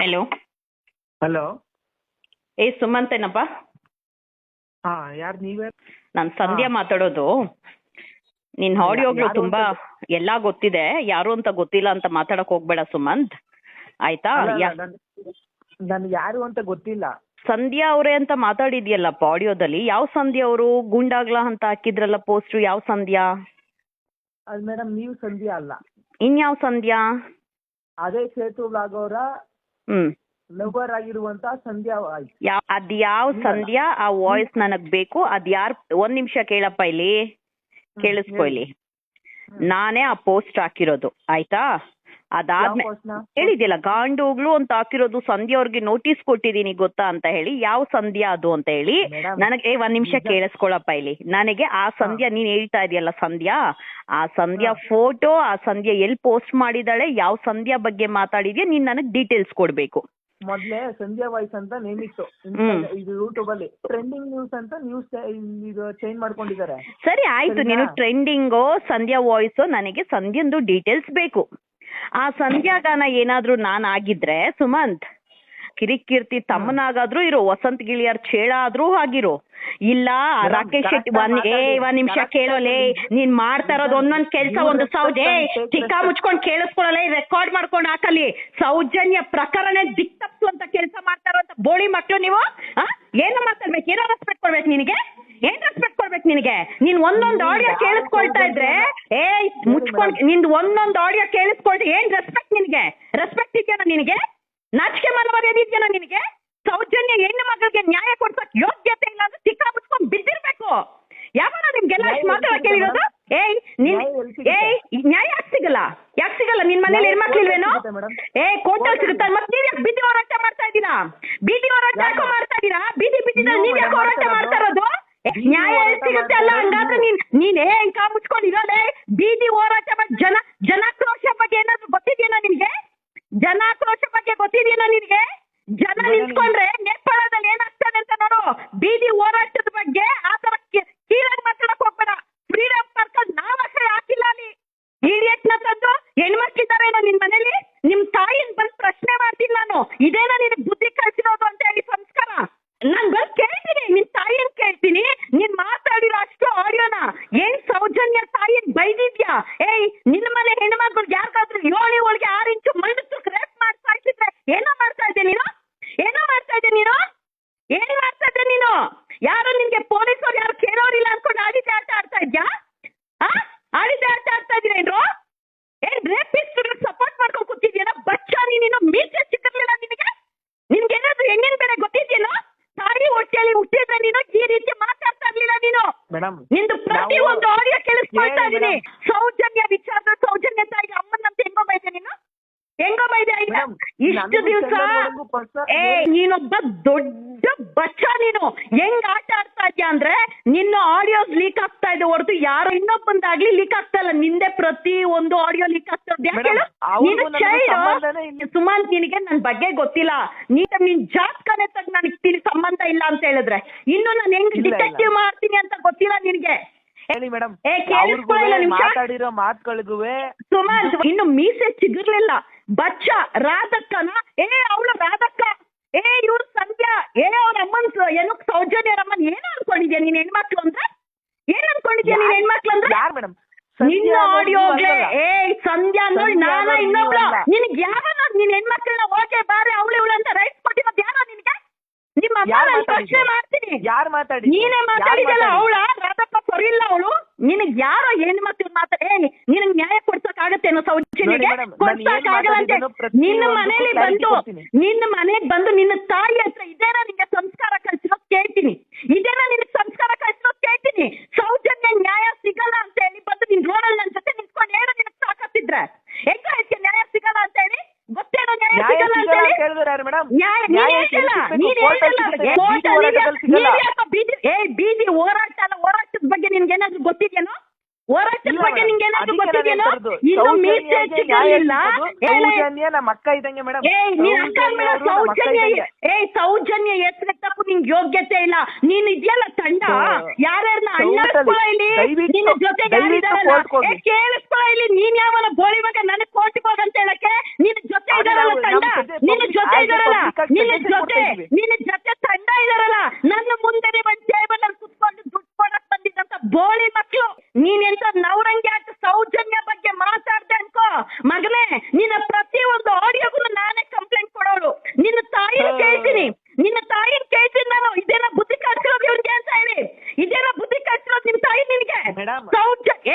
Hello. Hello. Sumanth ಏನಪ್ಪ? ಹಾ, ಯಾರು ನೀವೇ? ನಾನು ಸಂಧ್ಯಾ ಮಾತಾಡೋದು. ನಿನ್ ಆಡಿಯೋಗಳು ತುಂಬಾ ಎಲ್ಲಾ ಗೊತ್ತಿದೆ, ಯಾರು ಅಂತ ಗೊತ್ತಿಲ್ಲ ಅಂತ ಮಾತಾಡಕ್ ಹೋಗ್ಬೇಡ ಸುಮಂತ್, ಆಯ್ತಾ? ನನ್ಗೆ ಯಾರು ಅಂತ ಗೊತ್ತಿಲ್ಲ. ಸಂಧ್ಯಾ ಅವರೇ ಅಂತ ಮಾತಾಡಿದ್ಯಲ್ಲಪ್ಪ ಆಡಿಯೋದಲ್ಲಿ. ಯಾವ ಸಂಧ್ಯಾ ಅವರು? ಗೂಂಡಾಗ್ಲಾ ಅಂತ ಹಾಕಿದ್ರಲ್ಲ ಪೋಸ್ಟ್, ಯಾವ ಸಂಧ್ಯಾ? ಅದು ಮೇಡಮ್ ನೀವು ಸಂಧ್ಯಾ ಅಲ್ಲ. ಇನ್ಯಾವ ಸಂಧ್ಯಾ? ಅದೇ ಸೇತು ಬ್ಲಾಗ್ ಅವರ ಲವರ್ ಆಗಿರುವಂತ ಸಂಧ್ಯಾ. ಅದ್ಯಾವ ಸಂಧ್ಯಾ? ಆ ವಾಯ್ಸ್ ನನಗ್ ಬೇಕು. ಅದ್ಯಾರ್? ಒಂದ್ ನಿಮಿಷ ಕೇಳಪ್ಪ, ಇಲ್ಲಿ ಕೇಳಿಸ್ಕೊ. ಇಲ್ಲಿ ನಾನೇ ಆ ಪೋಸ್ಟ್ ಹಾಕಿರೋದು, ಆಯ್ತಾ? ಅದಾದ್ಮೇಲೆ ಹೇಳಿದ್ಯಲ್ಲ ಗಾಂಡೋಗ್ಲು ಅಂತ ಹಾಕಿರೋದು, ಸಂಧ್ಯಾ ಅವ್ರಿಗೆ ನೋಟಿಸ್ ಕೊಟ್ಟಿದೀನಿ ಗೊತ್ತಾ ಅಂತ ಹೇಳಿ. ಯಾವ ಸಂಧ್ಯಾ ಅದು ಅಂತ ಹೇಳಿ ನನಗೆ ಒಂದ್ ನಿಮಿಷ ಕೇಳಿಸ್ಕೊಳಪ್ಪ. ಇಲ್ಲಿ ನನಗೆ ಆ ಸಂಧ್ಯಾ ನೀನ್ ಹೇಳ್ತಾ ಇದೆಯಲ್ಲ ಸಂಧ್ಯಾ, ಆ ಸಂಧ್ಯಾ ಫೋಟೋ, ಆ ಸಂಧ್ಯಾ ಎಲ್ಲಿ ಪೋಸ್ಟ್ ಮಾಡಿದಾಳೆ, ಯಾವ ಸಂಧ್ಯಾ ಬಗ್ಗೆ ಮಾತಾಡಿದ್ಯಾ, ನೀನ್ ನನಗ್ ಡೀಟೇಲ್ಸ್ ಕೊಡ್ಬೇಕು. ಮೊದ್ಲೇ ಸಂಧ್ಯಾ ವಾಯ್ಸ್ ಅಂತ ನೇಮ್ ಇತ್ತು ಇದು ಯೂಟ್ಯೂಬ್ ಅಲ್ಲಿ. ಟ್ರೆಂಡಿಂಗ್ ನ್ಯೂಸ್ ಅಂತ ನ್ಯೂಸ್ ಇದು ಚೇಂಜ್ ಮಾಡ್ಕೊಂಡಿದ್ದಾರೆ. ಸರಿ ಆಯ್ತು, ನೀನು ಟ್ರೆಂಡಿಂಗೋ ಸಂಧ್ಯಾ ವಾಯ್ಸೋ, ನನಗೆ ಸಂಧ್ಯಾಂದು ಡೀಟೇಲ್ಸ್ ಬೇಕು. ಆ ಸಂಧ್ಯಾಗಾನ ಏನಾದ್ರೂ ನಾನ್ ಆಗಿದ್ರೆ ಸುಮಂತ್, ಕಿರಿಕೀರ್ತಿ ತಮ್ಮನಾಗಾದ್ರೂ ಇರೋ, ವಸಂತ್ ಗಿಳಿಯರ್ ಚೇಳ ಆದ್ರೂ ಆಗಿರೋ, ಇಲ್ಲ ರಾಕೇಶ್ ಶೆಟ್ಟಿ. ಒಂದ್ ನಿಮಿಷ ಕೇಳೋಲೆ, ನೀನ್ ಮಾಡ್ತಾ ಇರೋದು ಒಂದೊಂದ್ ಕೆಲ್ಸ ಒಂದು ಸೌಜೆ ಚಿಕ್ಕ ಮುಚ್ಕೊಂಡ್ ಕೇಳಿಸ್ಕೊಳ್ಳಲ್ಲ, ರೆಕಾರ್ಡ್ ಮಾಡ್ಕೊಂಡ್ ಹಾಕಲಿ. ಸೌಜನ್ಯ ಪ್ರಕರಣ ದಿಕ್ ತಪ್ಪು ಅಂತ ಕೆಲಸ ಮಾಡ್ತಾ ಇರೋಂತ ಬೋಳಿ ಮಕ್ಳು ನೀವು. ಏನು ಮಾತಾಡ್ಬೇಕು? ಏನೋ ರೆಸ್ಪೆಕ್ಟ್ ಕೊಡ್ಬೇಕು ನಿನಗೆ? ಏನ್ ರೆಸ್ಪೆಕ್ಟ್ ಕೊಡ್ಬೇಕು ನಿನಗೆ? ನೀನ್ ಒಂದೊಂದ್ ಆಡಿಯೋ ಕೇಳಿಸ್ಕೊಳ್ತಾ ಇದ್ರೆ ಮುಚ್ಕೊಂಡ್ ನಿಂದ್ ಒಂದೊಂದ್ ಆಡಿಯೋ ಕೇಳಿಸ್ಕೊಳ್ತಾ ಏನ್ ರೆಸ್ಪೆಕ್ಟ್ ನಿನಗೆ? ರೆಸ್ಪೆಕ್ಟ್ ಇದೆಯಾ ನಿನಗೆ? ನಾಚಿಕೆ ಮನವರ್ಯಾದೆ ಇದೆಯಾ ನಿನಗೆ? ಸೌಜನ್ಯ ಹೆಣ್ಣು ಮಗಳಿಗೆ ನ್ಯಾಯ ಕೊಡ್ಸಕ್ ಯೋಗ್ಯತೆ ಇಲ್ಲ ಅಂದ್ರೆ ಚಿಕ್ಕ ಮುಚ್ಕೊಂಡ್ ಬಿದ್ದಿರ್ಬೇಕು. ಯಾವಾಗ ನಿಮ್ಗೆಲ್ಲ ಅಷ್ಟು ಮಾತಾಡಕ್ ಹೇಳಿರೋದು? ನ್ಯಾಯ ಯಾಕೆ ಸಿಗಲ್ಲ? ಯಾಕೆ ಸಿಗಲ್ಲ? ನಿನ್ ಮನೇಲಿ ಹೆಣ್ಮಕ್ಳಿಲ್ವೇನೋ? ಕೋರ್ಟಲ್ಲಿ ಸಿಗುತ್ತಾ? ಮತ್ತೆ ನೀವ್ ಯಾಕೆ ಬೀದಿ ಹೋರಾಟ ಮಾಡ್ತಾ ಇದ್ದೀರಾ? ಬೀದಿ ಹೋರಾಟ ಯಾಕೋ ಮಾಡ್ತಾ ಇದ್ದೀರಾ? ಬೀದಿನಲ್ಲಿ ನೀವ್ ಯಾಕೆ ಹೋರಾಟ ಮಾಡ್ತಾ ಇರೋದು? ನ್ಯಾಯ ಸಿಗುತ್ತೆ ಅಲ್ಲ, ಹಂಗಾದ್ರೆ ನೀನ್ ಹೆಂಗ್ ಮುಚ್ಕೊಂಡಿರೋದೆ? ಬೀದಿ ಹೋರಾಟ ಜನಾಕ್ರೋಶ ಬಗ್ಗೆ ಏನಾದ್ರು ಗೊತ್ತಿದೆಯೇನೋ ನಿನ್ಗೆ? ಜನಾಕ್ರೋಶ ಬಗ್ಗೆ ಗೊತ್ತಿದೆಯೇನೋ ನಿನ್ಗೆ? ಜನ ನಿಂತ್ಕೊಂಡ್ರೆ ನೇಪಾಳದಲ್ಲಿ ಏನಾಗ್ತದೆ ಅಂತ ನೋಡು. ಬೀದಿ ಹೋರಾಟದ ಬಗ್ಗೆ ಆ ತರ ಕೀಳಾಗಿ ಮಾತಾಡಕ್ ಹೋಗ್ಬೇಡ. ಫ್ರೀಡಮ್ ಪಾರ್ಕ್ ಅಲ್ಲಿ ನಾವೇ ಹಾಕಿಲ್ಲ. ಅಲ್ಲಿ ಇಡಿಯಟ್ ನ ತಂದು ಹೆಣ್ಮಕ್ಳಿದಾರೇನೋ ನಿನ್ ಮನೇಲಿ? ನಿಮ್ ತಾಯಿನ ಬಂದ್ ಪ್ರಶ್ನೆ ಮಾಡ್ತೀನಿ ನಾನು, ಇದೇನೋ ನಿನಗ್ ಬುದ್ಧಿ ಕಳ್ಸಿರೋದು ಅಂತ ಹೇಳಿ ಸಂಸ್ಕಾರ. ನಾನ್ ಬಂದ್ ಕೇಳ್ತೀನಿ, ನಿನ್ ತಾಯಿಯನ್ ಕೇಳ್ತೀನಿ. ನೀನ್ ಮಾತಾಡಿರೋ ಅಷ್ಟು ಆಡಿಯೋನ ಏನ್ ಸೌಜನ್ಯ ತಾಯಿಯನ್ ಬೈದಿದ್ಯಾ? ನಿನ್ನ ಮನೆ ಹೆಣ್ಮಕ್ಳಿಗೆ ಯಾರಿಗಾದ್ರೂ 7 ಒಳಗೆ 6 ಇಂಚು ಮಣ್ಣು ರೇಪ್ ಮಾಡ್ತಾ ಇದ್ರೆ ಏನೋ ಮಾಡ್ತಾ ಇದ್ದೆ ನೀನು? ಏನೋ ಮಾಡ್ತಾ ಇದ್ದೆ ನೀನು? ಏನ್ ಮಾಡ್ತಾ ಇದ್ದೆ ನೀನು? ಯಾರು ನಿನ್ಗೆ ಪೊಲೀಸರು ಯಾರು ಕೇಳೋರಿಲ್ಲ ಅನ್ಕೊಂಡು ಆಡಿದ್ದೆ ಆಟ ಆಡ್ತಾ ಇದ್ಯಾ? ಆಡಿದ್ದೆ ಆಟ ಆಡ್ತಾ ಇದ್ದೀರೇನ್ರು? ಏನ್ ರೇಪಿಸ್ಟ್ ಸಪೋರ್ಟ್ ಮಾಡ್ಕೊಂಡು ಕೂತಿದ್ಯೇನೋ? ಬಚ್ಚ ನೀನು, ಮೀಸೆ ಸಿಕ್ಕಿರ್ಲಿಲ್ಲ ನಿನಗೆ? ನಿನ್ಗೇನಾದ್ರೂ ಹೆಣ್ಣಿನ ಬೆಲೆ ಗೊತ್ತಿದ್ಯೇನೋ? ತಾಯಿ ಹೊಟ್ಟೆಯಲ್ಲಿ ಹುಟ್ಟಿದ್ರೆ ನೀನು ಈ ರೀತಿ ಮಾತಾಡ್ತಾ ಇರ್ಲಿಲ್ಲ ನೀನು. ನಿಂದು ಪ್ರತಿ ಒಂದು ಆಡಿಯೋ ಕೇಳಿಸ್ಕೊಳ್ತಾ ಇದೀನಿ. ಸೌಜನ್ಯ ವಿಚಾರದ ಸೌಜನ್ಯ ತಾಯಿಗೆ ಅಮ್ಮನಂತ ಹೆಂಗೋ ಬೈದೆ ನೀನು? ಹೆಂಗೋ ಬೈದೆ? ಇಷ್ಟು ದಿವಸ ನೀನೊಬ್ಬ ದೊಡ್ಡ ಬಚ್ಚ. ನೀನು ಹೆಂಗ್ ಆಟ ಆಡ್ತಾ ಇದ್ಯಾ ಅಂದ್ರೆ, ನಿನ್ನ ಆಡಿಯೋಸ್ ಲೀಕ್ ಆಗ್ತಾ ಇದೆ ಹೊರತು ಯಾರೋ ಇನ್ನೊಬ್ಬಂದಾಗ್ಲಿ ಲೀಕ್ ಆಗ್ತಾ ಇಲ್ಲ. ನಿಂದೆ ಪ್ರತಿ ಒಂದು ಆಡಿಯೋ ಲೀಕ್ ಆಗ್ತಾ ಇದೆ. ಸುಮಂತ್, ನಿನಗೆ ನನ್ ಬಗ್ಗೆ ಗೊತ್ತಿಲ್ಲ. ನಿನ್ ಜಾತಕನೇ ತಗ್ ನನಗೆ ಸಂಬಂಧ ಇಲ್ಲ ಅಂತ ಹೇಳಿದ್ರೆ ಇನ್ನು ನಾನು ಹೆಂಗ್ ಡಿಟೆಕ್ಟಿವ್ ಮಾಡ್ತೀನಿ ಅಂತ ಗೊತ್ತಿಲ್ಲ ನಿನ್ಗೆ. ಮಾತಾಡಿರೋ ಮಾತುಗಳಿಗೂ ಸುಮಂತ್, ಇನ್ನು ಮೀಸೆ ಸಿಗಿರ್ಲಿಲ್ಲ. ಬಚ್ಚ ರಾಧಕ್ಕನ ಅವಳು ರಾಧಕ್ಕ, ಇವ್ರು ಸಂಧ್ಯಾ, ಅವ್ರ ಅಮ್ಮನ್ ಏನು ಸೌಜನ್ಯ ಅಮ್ಮನ್ ಏನೋ ಅನ್ಕೊಂಡಿದ್ಯಾ ನೀನ್ ಹೆಣ್ಮಕ್ಳು ಅಂದ್ರೆ? ಏನ್ ಅನ್ಕೊಂಡಿದ್ಯಾ ನೀನ್ ಹೆಣ್ಮಕ್ಳು ಅಂದ್ರೆ? ನಿನ್ನ ಆಡಿಯೋಗೆ ಸಂಧ್ಯಾ ನೋಡಿ ನಾನ ಇನ್ನೊಬ್ಳು. ನಿನ್ಗೆ ಯಾರೋ ನಿನ್ ಹೆಣ್ಮಕ್ಳನ್ನ ಹೋಗಿ ಬಾರಿ ಅವಳು ಇವಳು ಅಂತ ರೈಟ್ಸ್ ಕೊಟ್ಟಿರೋದು ಯಾರೋ ನಿನ್ಗೆ? ನಿಮ್ಮ ಅಮ್ಮ ಪ್ರಶ್ನೆ ಮಾಡ್ತೀನಿ. ನೀನೇ ಮಾತಾಡಿದಲ್ಲ, ಅವಳ ರಾಧಪ್ಪ ಸರಿ ಇಲ್ಲ ಅವಳು. ನಿನಗ್ ಯಾರೋ ಹೆಣ್ಮಕ್ಳು ಮಾತಾಡಿ ನಿನಗ್ ನ್ಯಾಯ ಕೊಡ್ಸಕ್ ಆಗತ್ತೇನೋ ಸೌಜನ್ಯಗೆ? ಕೊಡ್ಸಕ್ ಆಗಲ್ಲ ಅಂತ ನಿನ್ನ ಮನೇಲಿ ಬಂದು ನಿನ್ನ ಮನೆಗ್ ಬಂದು ನಿನ್ನ ತಾಯಿ ಹತ್ರ ಇದೇನೋ ನಿನ್ಗೆ ಸಂಸ್ಕಾರ ಕಲ್ಸಿರೋದ್ ಕೇಳ್ತೀನಿ. ಇದೇನೋ ನಿನಗ್ ಸಂಸ್ಕಾರ ಕಲ್ಸಿರೋದ್ ಕೇಳ್ತೀನಿ. ಸೌಜನ್ಯ ನ್ಯಾಯ ಸಿಗಲ್ಲ ಅಂತ ಹೇಳಿ ಬಂದು ನಿನ್ ರೋಡಲ್ಲಿ ನನ್ ಜೊತೆ ನಿಂತ್ಕೊಂಡು ಏನೋ ನಿನಗ್ ಸಾಕತ್ತಿದ್ರೆ ಹೆಂಗ ಐತೆ ನ್ಯಾಯ ಸಿಗಲ್ಲ ಅಂತ ಹೇಳಿ? ಗೊತ್ತೇನೋ ನ್ಯಾಯ ಸಿಗಲ್ಲ ಅಂತ ಹೇಳಿ? ಬೀದಿ ಹೋರಾಟ ಅಲ್ಲ, ಹೋರಾಟದ ಬಗ್ಗೆ ನಿನ್ಗೇನಾದ್ರೂ ಗೊತ್ತಿದ್ಯೇನೋ? ಹೋರಾಟದ ಬಗ್ಗೆ ನಿಂಗೇನಾದ್ರೂ ಗೊತ್ತಿದ್ಯೇನೋ? ಇನ್ನು ಮೀಸೆ ಸಿಗಲಿಲ್ಲ. ನಮ್ಮ ಅಕ್ಕ ಇದ್ದಂಗೆ ಮೇಡಮ್. ಸೌಜನ್ಯ ಹೆಸರು ತಪ್ಪು, ನಿಂಗೆ ಯೋಗ್ಯತೆ ಇಲ್ಲ. ನೀನ್ ಇದೆಯಲ್ಲ ತಂಡ, ಯಾರ್ಯಾರನ್ನ ಅಣ್ಣಾಡ್ಸ್ಕೊಳ ಇಲ್ಲಿ, ನಿನ್ನ ಜೊತೆ ಕೇಳಿಸ್ಕೊಳ ಇಲ್ಲಿ. ನೀನ್ ಯಾವನ ಗೋಳಿ ಮಗ ನನಗ್ ಕೋರ್ಟಿಗೆ ಹೋಗಂತ ಹೇಳಕ್ಕೆ ನಿನ್ನ ಜೊತೆ ಇದಾರಲ್ಲ ತಂಡ, ನಿನ್ನ ಜೊತೆ ನಿನ್ನ ಜೊತೆ ತಂಡ ಇದಾರಲ್ಲ, ನನ್ನ ಮುಂದೆ ಒಂದ್ ಟೇಬಲ್ ಅಲ್ಲಿ ಕುತ್ಕೊಂಡು ದುಡ್ಡು ಕೊಡಕ್ ಬಂದಿದ್ದಂತ ಬೋಳಿ ಮಕ್ಳು. ನೀನೆಂತ ನವರಂಗಿ ಆಟ ಸೌಜನ್ಯ ಬಗ್ಗೆ ಮಾತಾಡ್ದೆ ಅನ್ಕೋ ಮಗನೇ, ನಿನ್ನ ಪ್ರತಿ ಒಂದು ಆಡಿಯೋಗೂ ನಾನೇ ಕಂಪ್ಲೇಂಟ್ ಕೊಡೋಳು. ನಿನ್ನ ತಾಯಿನ ಕೇಳ್ತೀನಿ ನಾನು. ಇದೇನ ಬುದ್ಧಿ ಕಳ್ಸಿರೋದು ಇವ್ರಿಗೆ ಅಂತ ಹೇಳಿ, ಇದೇನ ಬುದ್ಧಿ ಕಳ್ಸಿರೋದು ನಿಮ್ ತಾಯಿ ನಿನ್ಗೆ?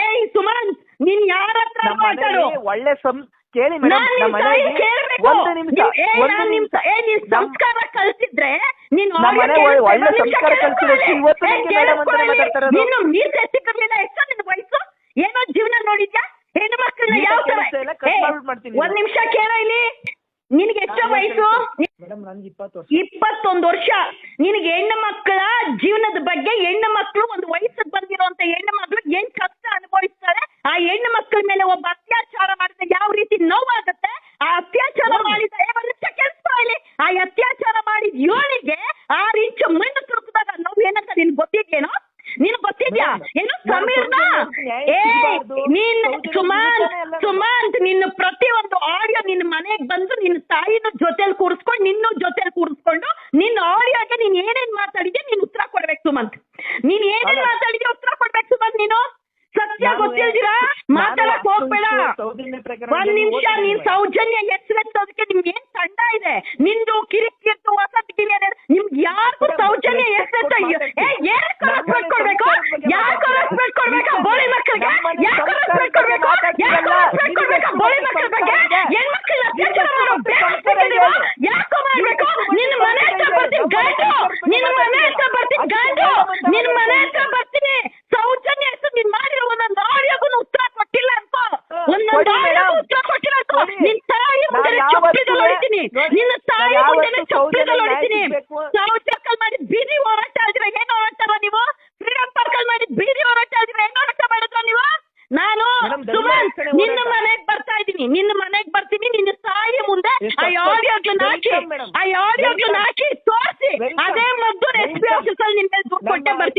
ಏಯ್ ಸುಮಂತ್, ನೀನ್ ಯಾರ ಹತ್ರ ಮಾತಾಡು? ಒಳ್ಳೆ ಕೇಳಿ ಮೇಡಮ್, ಸಂಸ್ಕಾರ ಕಲ್ಸಿದ್ರೆ ನೀನು ಒಳ್ಳೆ ಸಂಸ್ಕಾರ ಕಲ್ಸಿರೋದು ಇವತ್ತು ನೀನು ಮೀಸೆ ಸಿಕ್ಕಿರ್ಲಿಲ್ಲ. ಎಷ್ಟು ನಿನ್ ವಯಸ್ಸು? ಏನೋ ಜೀವನ ನೋಡಿದ್ಯಾ? ಹೆಣ್ಣು ಮಕ್ಕಳನ್ನ ಯಾವ ತರ? ಒಂದ್ ನಿಮಿಷ ಕೇಳ ಇಲ್ಲಿ, ನಿನಗೆ ಎಷ್ಟು ವಯಸ್ಸು? 21 ವರ್ಷ. ನಿನಗೆ ಹೆಣ್ಣು ಮಕ್ಕಳ ಜೀವನದ ಬಗ್ಗೆ, ಹೆಣ್ಣು ಮಕ್ಕಳು ಒಂದು ವಯಸ್ಸಿಗೆ ಬಂದಿರುವಂತ ಹೆಣ್ಣು ಮಕ್ಕಳು ಏನ್ ಕಷ್ಟ ಅನುಭವಿಸ್ತಾರೆ, ಆ ಹೆಣ್ಣು ಮಕ್ಕಳ ಮೇಲೆ ಒಬ್ಬ ಅತ್ಯಾಚಾರ ಮಾಡಿದ್ರೆ ಯಾವ ರೀತಿ ನೋವಾಗುತ್ತೆ, ಆ ಅತ್ಯಾಚಾರ ಮಾಡಿದ ಆ ಅತ್ಯಾಚಾರ ಮಾಡಿದ ಯೋನಿಗೆ 6 ಇಂಚು ಮಣ್ಣು ತುರುಕಿದಾಗ ನೋವು ಏನಂತ ನಿನ್ ಗೊತ್ತಿದ್ಯೇನೋ? ನೀನು ಗೊತ್ತಿದ್ಯಾ ಏನು ಸಮೀರ್ನ? ನೀನ್ ಸುಮಂತ್ ನಿನ್ನ ಪ್ರತಿಯೊಂದು ಆಡಿಯೋ ನಿನ್ನ ಮನೆಗೆ ಬಂದು ನಿನ್ನ ತಾಯಿನ ಜೊತೆಲಿ ಕೂರಿಸ್ಕೊಂಡು ನಿನ್ನೂ ಜೊತೆಲಿ ಕೂರಿಸ್ಕೊಂಡು ನಿನ್ನ ಆಡಿಯೋಗೆ ನೀನ್ ಏನೇನ್ ಮಾತಾಡಿದ್ಯಾ ನೀನ್ ಉತ್ತರ ಕೊಡ್ಬೇಕು ಸುಮಂತ್. ನೀನ್ ಏನೇನ್ ಮಾತಾಡಿದ್ಯಾ ಉತ್ತರ ಕೊಡ್ಬೇಕು ಸುಮಂತ್. ನೀನು ಸತ್ಯ ಗೊತ್ತಿಲ್ದಿರಾ ಮಾತಾಡಕ್ ಹೋಗ್ಬೇಡ. ಒಂದ್ ನಿಮಿಷ, ನೀನ್ ಸೌಜನ್ಯ ಹೆಸರೆತ್ತೋದಕ್ಕೆ ನಿಮ್ಗೆ ಏನ್ ತಂಡ ಇದೆ? ನಿಂದು ಕಿರಿಕಿತ್ತು ವಸತಿಗಿರಿ ನಿಮ್ಗೆ ಯಾರಿಗೂ ಸೌಜನ್ಯ ಹೆಸರೆತ್ತ ಏನಕ್ಕೆ ರೆಸ್ಪೆಕ್ಟ್ ಕೊಡ್ಬೇಕು? ಯಾಕೆ ರೆಸ್ಪೆಕ್ಟ್ ಕೊಡ್ಬೇಕಾ ಬೋಳಿ ಮಕ್ಕಳಿಗೆ? ಯಾಕೆ ರೆಸ್ಪೆಕ್ಟ್ ಕೊಡ್ಬೇಕು? ಯಾಕೆ ರೆಸ್ಪೆಕ್ಟ್ ಕೊಡ್ಬೇಕಾ ಬೋಳಿ ಮಕ್ಕಳ ಬಗ್ಗೆ? ಹೆಣ್ಮಕ್ಳನ್ನ ಅತ್ಯಾಚಾರ ಮಾಡೋ ಯಾಕೋ ಮಾಡ್ಬೇಕು? ನಿನ್ನ ಮನೆ ಹತ್ರ ಬರ್ತೀನಿ ಗಂಡು, ನಿನ್ನ ಮನೆ ಹತ್ರ ಬರ್ತೀನಿ ಗಂಡು, ನಿನ್ನ ಮನೆ ಹತ್ರ ಬರ್ತೀನಿ. ಸೌಜನ್ಯ ಹೆಸರು ನೀನ್ ಮಾಡಿರೋ ಒಂದೊಂದು ಆಡಿಯೋಗೂ ಉತ್ತರ ಕೊಟ್ಟಿಲ್ಲ ಅನ್ಕೋ, ಒಂದೊಂದು ಆಡಿಯೋಗೂ ಉತ್ತರ ಕೊಟ್ಟಿಲ್ಲ ಅನ್ಕೋ. ನಿನ್ ತಾಯಿ ಮುಂದೆ ಚಪ್ಪಿದಲ್ಲಿ ಹೊಡಿತೀನಿ, ನಿನ್ನ ತಾಯಿ ಮುಂದೆ ಚಪ್ಪಿದಲ್ಲಿ ಹೊಡಿತೀನಿ. ಸಾವು ಸರ್ಕಲ್ ಮಾಡಿ ಬೀದಿ ಹೋರಾಟ ಆದ್ರೆ ಏನ್ ಹೋರಾಟವ ನೀವು? ಫ್ರೀಡಂ ಪಾರ್ಕ್ ಅಲ್ಲಿ ಮಾಡಿ ಬೀದಿ ಹೋರಾಟ ಆದ್ರೆ ಏನ್ ಹೋರಾಟ ಮಾಡಿದ್ರ ನೀವು? ನಾನು ಸುಮಂತ್ ನಿನ್ನ ಮನೆಗ್ ಬರ್ತಾ ಇದ್ದೀನಿ, ನಿನ್ನ ಮನೆಗ್ ಬರ್ತೀನಿ. ನಿನ್ನ ತಾಯಿ ಮುಂದೆ ಆ ಆಡಿಯೋಗ್ಲನ್ನ ಹಾಕಿ ತೋರಿಸಿ, ಅದೇ ಮದ್ದು SP ಆಫೀಸಲ್ಲಿ ನಿನ್ ಮೇಲೆ ದುಡ್ಡು ಕೊಟ್ಟೆ ಬರ್ತೀನಿ.